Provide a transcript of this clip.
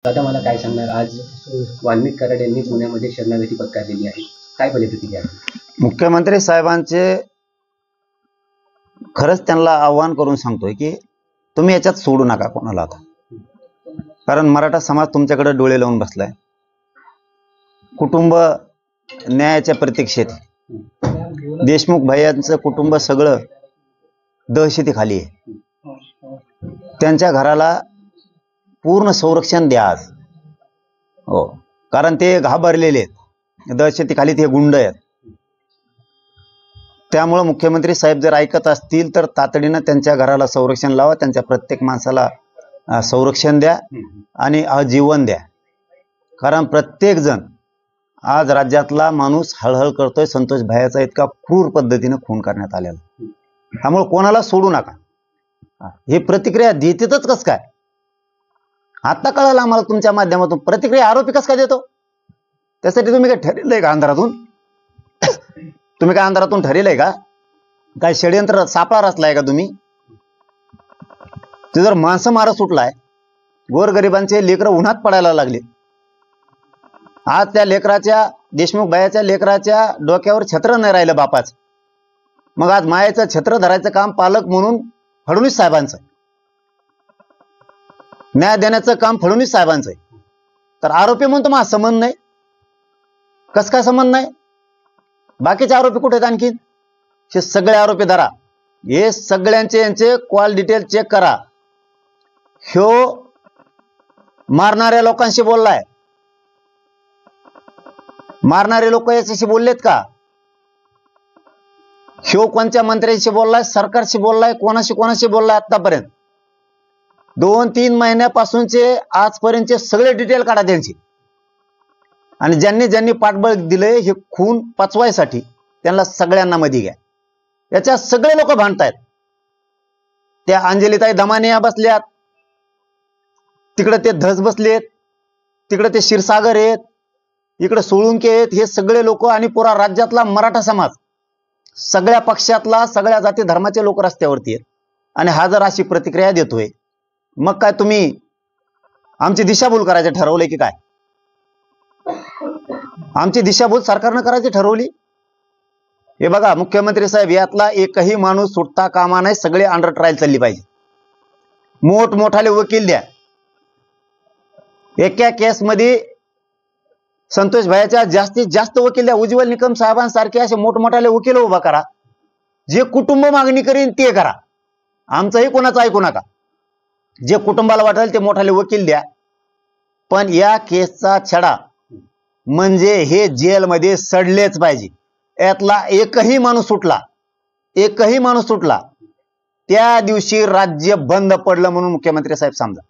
आता मला काय सांगणार, आज वाल्मिक कराड यांनी पुण्यामध्ये शरणागती पत्करलेली आहे, काय बोलले प्रतिक्रिया? मुख्यमंत्री साहेबांचे खरंच त्यांना आव्हान करून सांगतोय की तुम्ही याच्यात सोडू नका कोणाला आता, कारण मराठा समाज तुमच्याकडे डोळे लावून बसलाय. कुटुंब न्यायाच्या प्रतीक्षेत, देशमुख भैयांचं कुटुंब सगळं दहशतीखाली आहे. त्यांच्या घराला पूर्ण संरक्षण द्या आज. हो, कारण ते घाबरलेले आहेत, दहशतीखाली ते गुंड आहेत. त्यामुळे मुख्यमंत्री साहेब जर ऐकत असतील तर तातडीनं त्यांच्या घराला संरक्षण लावा, त्यांच्या प्रत्येक माणसाला संरक्षण द्या आणि जीवन द्या. कारण प्रत्येक जण आज राज्यातला माणूस हळहळ करतोय, संतोष भायाचा इतका क्रूर पद्धतीने खून करण्यात आलेला. त्यामुळे कोणाला सोडू नका. हे प्रतिक्रिया देतेच कस काय? आता कळालं आम्हाला तुमच्या माध्यमातून. प्रतिक्रिया आरोपी कस काय देतो? त्यासाठी तुम्ही काय ठरलंय का अंधारातून? तुम्ही काय अंधारातून ठरलंय का? काय षडयंत्र सापळा रचलाय का तुम्ही? ते जर माणसं मारत सुटलाय, गोरगरिबांचे लेकरं उन्हात पडायला लागले. आज त्या लेकराच्या, देशमुख भायाच्या लेकराच्या डोक्यावर छत्र नाही राहिलं बापाच. मग आज मायाचं छत्र धरायचं काम पालक म्हणून फडणवीस साहेबांचं, न्याय देण्याचं काम फडणवीस साहेबांचं आहे. तर आरोपी म्हणतो माझा संबंध नाही. कस काय संबंध नाही? बाकीचे आरोपी कुठे आहेत आणखीन? हे सगळे आरोपी धरा. हे सगळ्यांचे यांचे कॉल डिटेल चेक करा. ह्यो मारणाऱ्या लोकांशी बोललाय. मारणारे लोक याच्याशी बोललेत का? ह्यो कोणत्या मंत्र्यांशी बोललाय, सरकारशी बोललाय, कोणाशी बोललाय आतापर्यंत? 2-3 महिन्यापासूनचे आजपर्यंतचे सगळे डिटेल काढा त्यांची. आणि ज्यांनी पाठबळ दिले हे खून पचवायसाठी, त्यांना सगळ्यांना मध्ये घ्या. याच्या सगळे लोक भांडतायत. त्या अंजलीताई दमानिया बसल्यात, तिकडे ते धस बसलेत, तिकडे ते क्षीरसागर आहेत, इकडे सोळुंके आहेत. हे सगळे लोक आणि पुरा राज्यातला मराठा समाज, सगळ्या पक्षातला, सगळ्या जाती धर्माचे लोक रस्त्यावरती आहेत. आणि हा जर अशी प्रतिक्रिया देतोय, मग काय तुम्ही आमची दिशाभूल करायचे ठरवले की काय? आमची दिशाभूल सरकारनं करायची ठरवली? हे बघा मुख्यमंत्री साहेब, यातला एकही माणूस सुटता कामा नाही. सगळे अंडर ट्रायल चालली पाहिजे. मोठमोठाले वकील द्या. एका केसमध्ये संतोष भायाच्या जास्तीत जास्त वकील द्या. उज्ज्वल निकम साहेबांसारखे असे मोठमोठाले वकील उभा करा. जे कुटुंब मागणी करीन ते करा. आमचंही कोणाचं ऐकू नका. जे कुटुंबाला वाटेल ते मोठाले वकील द्या. पण या केसचा छडा म्हणजे हे जेलमध्ये सडलेच पाहिजे. यातला एकही माणूस सुटला, त्या दिवशी राज्य बंद पडलं म्हणून मुख्यमंत्री साहेब समजा.